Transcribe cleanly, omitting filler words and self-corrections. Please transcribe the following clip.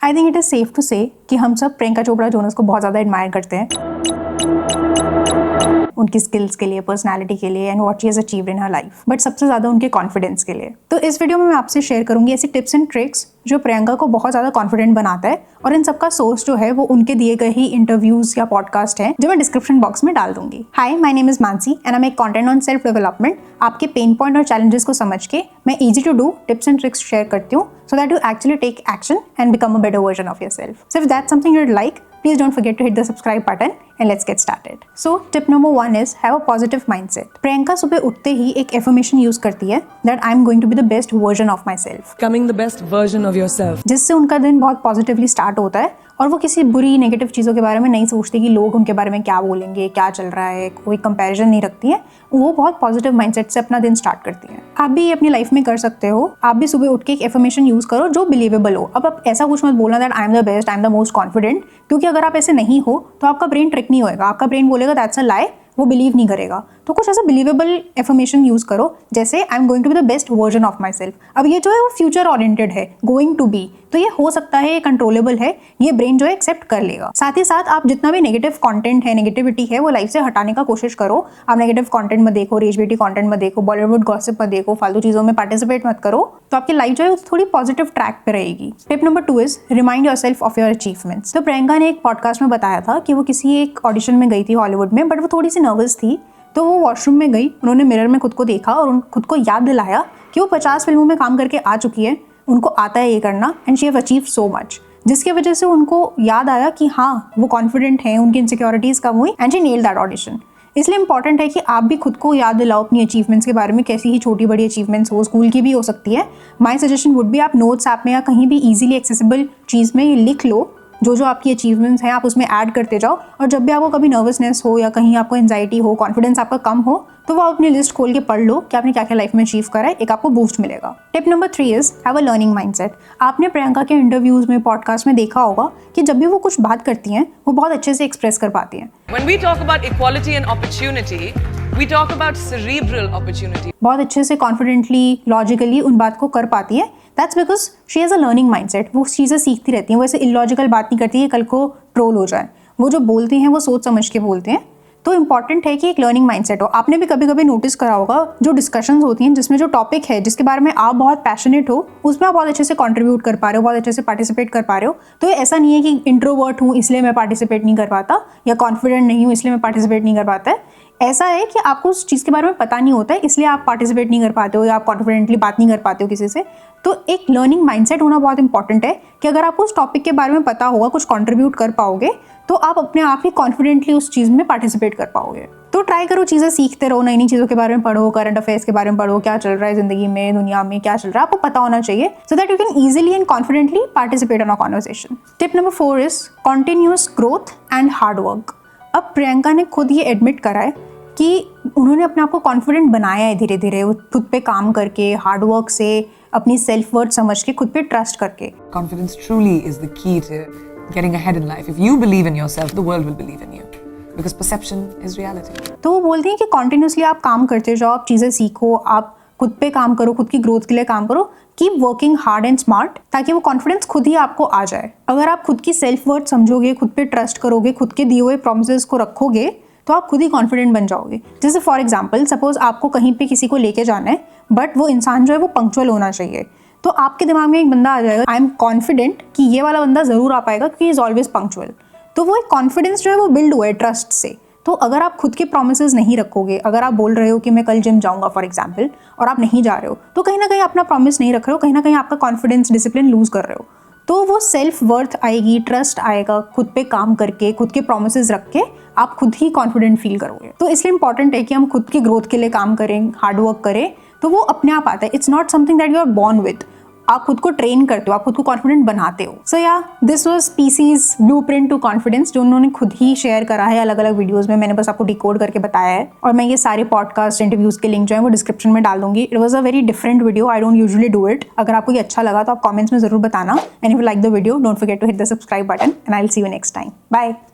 I think it is safe to say कि हम सब प्रियंका चोपड़ा जोनस को बहुत ज़्यादा एडमायर करते हैं उनकी स्किल्स के लिए, पर्सनालिटी के लिए and what she has achieved in her life, but सबसे ज़्यादा उनके कॉन्फिडेंस के लिए। तो इस वीडियो में मैं आपसे शेयर करूंगी ऐसी टिप्स एंड ट्रिक्स जो प्रियंका को बहुत ज़्यादा कॉन्फिडेंट बनाता है, और इन सबका सोर्स जो है वो उनके दिए गए ही इंटरव्यूज या पॉडकास्ट है जो मैं डिस्क्रिप्शन बॉक्स में डाल दूंगी। Hi, my name is Mansi and I make content on self development. आपके पेन पॉइंट और चैलेंजेस को समझ के मैं easy to do tips and tricks share करती हूँ so that you actually take action and become a better version of yourself. So if that's something you'd like, please don't forget to hit the subscribe button and let's get started. So tip number 1 is have a positive mindset. Priyanka सुबह उठते ही एक affirmation use करती है that I'm going to be the best version of myself. Becoming the best version of yourself. जिससे उनका दिन बहुत positively start होता है और वो किसी बुरी नेगेटिव चीज़ों के बारे में नहीं सोचती कि लोग उनके बारे में क्या बोलेंगे, क्या चल रहा है, कोई कंपैरिजन नहीं रखती है। वो बहुत पॉजिटिव माइंडसेट से अपना दिन स्टार्ट करती है। आप भी ये अपनी लाइफ में कर सकते हो। आप भी सुबह उठ के एक एफर्मेशन यूज करो जो बिलीवेबल हो। अब आप ऐसा कुछ मत बोलना that I am the best, I am the most confident, क्योंकि अगर आप ऐसे नहीं हो तो आपका ब्रेन ट्रिक नहीं होएगा। आपका ब्रेन बोलेगा दैट्स अ लाई, वो बिलीव नहीं करेगा। तो कुछ ऐसा बिलीवेबल एफर्मेशन यूज करो जैसे I am going to be the best version of myself. अब ये जो है वो फ्यूचर ओरिएंटेड है, गोइंग टू बी, तो ये हो सकता है, ये कंट्रोलेबल है, ये ब्रेन जो है एक्सेप्ट कर लेगा। साथ ही साथ आप जितना भी नेगेटिव कंटेंट है, नेगेटिविटी है, वो लाइफ से हटाने का कोशिश करो। आप नेगेटिव कंटेंट मत देखो, रेजबिलिटी कंटेंट मत देखो, बॉलीवुड गॉसिप मत देखो, फालतू चीजों में पार्टिसिपेट मत करो, तो आपकी लाइफ जो है थोड़ी पॉजिटिव ट्रैक पे रहेगी। Tip number 2 is remind yourself of your achievements. तो प्रियंका ने एक पॉडकास्ट में बताया था कि वो किसी एक ऑडिशन में गई थी हॉलीवुड में, बट वो थोड़ी सी नर्वस थी। तो वो वॉशरूम में गई, उन्होंने मिरर में खुद को देखा और खुद को याद दिलाया कि वो 50 फिल्मों में काम करके आ चुकी है, उनको आता है ये करना, and she have achieved so much, जिसकी वजह से उनको याद आया कि हाँ वो कॉन्फिडेंट है, उनकी इनसिक्योरिटीज कम हुई and she nailed that audition. इसलिए इंपॉर्टेंट है कि आप भी खुद को याद दिलाओ अपनी अचीवमेंट्स के बारे में, कैसी ही छोटी बड़ी अचीवमेंट्स हो, स्कूल की भी हो सकती है। माय सजेशन वुड बी आप नोट्स ऐप में या कहीं भी इजीली एक्सेसिबल चीज़ में ये लिख लो जो आपकी अचीवमेंट्स हैं, आप उसमें ऐड करते जाओ, और जब भी आपको कभी नर्वसनेस हो या कहीं आपको एंजाइटी हो, कॉन्फिडेंस आपका कम हो, तो वो अपनी लिस्ट खोल के पढ़ लो कि आपने क्या क्या लाइफ में अचीव करा है, एक आपको बूस्ट मिलेगा। Tip number 3 is have a learning mindset. आपने प्रियंका के इंटरव्यूज में, पॉडकास्ट में देखा होगा कि जब भी वो कुछ बात करती हैं वो बहुत अच्छे से एक्सप्रेस कर पाती हैं। When we talk about equality and opportunity, we talk about cerebral opportunity. बहुत अच्छे से कॉन्फिडेंटली, लॉजिकली उन बात को कर पाती है। That's because she has a learning mindset. वो चीज़ें सीखती रहती हैं, वो ऐसे इलॉजिकल बात नहीं करती है कल को ट्रोल हो जाए। वो जो बोलते हैं वो सोच समझ के बोलते हैं। तो इंपॉर्टेंट है कि एक लर्निंग माइंडसेट हो। आपने भी कभी कभी नोटिस करा होगा जो डिस्कशंस होती हैं जिसमें जो टॉपिक है जिसके बारे में आप बहुत पैशनेट हो, उसमें आप बहुत अच्छे से कंट्रीब्यूट कर पा रहे हो, बहुत अच्छे से पार्टिसिपेट कर पा रहे हो। तो ये ऐसा नहीं है कि इंट्रोवर्ट हूँ इसलिए मैं पार्टिसिपेट नहीं कर पाता, या कॉन्फिडेंट नहीं हूँ इसलिए मैं पार्टिसिपेट नहीं कर पाता है। ऐसा है कि आपको उस चीज़ के बारे में पता नहीं होता है इसलिए आप पार्टिसिपेट नहीं कर पाते हो या आप कॉन्फिडेंटली बात नहीं कर पाते हो किसी से। तो एक लर्निंग माइंडसेट होना बहुत इंपॉर्टेंट है कि अगर आपको उस टॉपिक के बारे में पता होगा, कुछ कंट्रीब्यूट कर पाओगे, तो आप अपने आप ही कॉन्फिडेंटली उस चीज़ में पार्टिसिपेट कर पाओगे। तो ट्राई करो, चीज़ें सीखते रहो, नई नई चीज़ों के बारे में पढ़ो, करंट अफेयर्स के बारे में पढ़ो, क्या चल रहा है ज़िंदगी में, दुनिया में क्या चल रहा है, आपको पता होना चाहिए, so that you can easily and confidently participate in a conversation. Tip number 4 is continuous growth and hard work. अब प्रियंका ने खुद ये एडमिट करा है कि उन्होंने अपने आप को कॉन्फिडेंट बनाया है धीरे धीरे, खुद पे काम करके, हार्ड वर्क से, अपनी सेल्फ वर्थ समझ के, खुद पे ट्रस्ट करके। Confidence truly is the key to getting ahead in life. If you believe in yourself, the world will believe in you. Because perception is reality. तो वो बोलते हैं कि कॉन्टिन्यूसली आप काम करते जाओ, आप चीज़ें सीखो, आप खुद पे काम करो, खुद की ग्रोथ के लिए काम करो, keep working hard and smart, ताकि वो कॉन्फिडेंस खुद ही आपको आ जाए। अगर आप खुद की सेल्फ वर्थ समझोगे, खुद पे ट्रस्ट करोगे, खुद के दिए हुए प्रॉमिसेस को रखोगे, तो आप खुद ही कॉन्फिडेंट बन जाओगे। जैसे फॉर एग्जाम्पल, सपोज आपको कहीं पे किसी को लेके जाना है, बट वो इंसान जो है वो पंक्चुअल होना चाहिए, तो आपके दिमाग में एक बंदा आ जाएगा, आई एम कॉन्फिडेंट कि ये वाला बंदा ज़रूर आ पाएगा क्योंकि इज़ ऑलवेज पंक्चुअल। तो वो एक कॉन्फिडेंस जो है वो बिल्ड हुआ है ट्रस्ट से। तो अगर आप खुद के प्रोमिसेस नहीं रखोगे, अगर आप बोल रहे हो कि मैं कल जिम जाऊंगा फॉर एग्जाम्पल, और आप नहीं जा रहे हो, तो कहीं ना कहीं अपना प्रॉमिस नहीं रख रहे हो, कहीं ना कहीं आपका कॉन्फिडेंस, डिसिप्लिन लूज कर रहे हो। तो वो सेल्फ वर्थ आएगी, ट्रस्ट आएगा, खुद पे काम करके, खुद के प्रोमिसेस रख के आप खुद ही कॉन्फिडेंट फील करोगे। तो इसलिए इंपॉर्टेंट है कि हम खुद की ग्रोथ के लिए काम करें, हार्ड वर्क करें, तो वो अपने आप आता है। It's not something that you are born with. आप खुद को ट्रेन करते हो, आप खुद को कॉन्फिडेंट बनाते हो। So yeah this was PC's blueprint to confidence, जो उन्होंने खुद ही शेयर करा है अलग अलग वीडियोस में। मैंने बस आपको डिकोड करके बताया है, और मैं ये सारे पॉडकास्ट, इंटरव्यूज के लिंक जो है वो डिस्क्रिप्शन में डाल दूंगी। It was a very different video, I don't usually do it. अगर आपको ये अच्छा लगा तो आप कमेंट्स में जरूर बताना, and if you like the video don't forget to hit the subscribe button, and I will see you next time. Bye.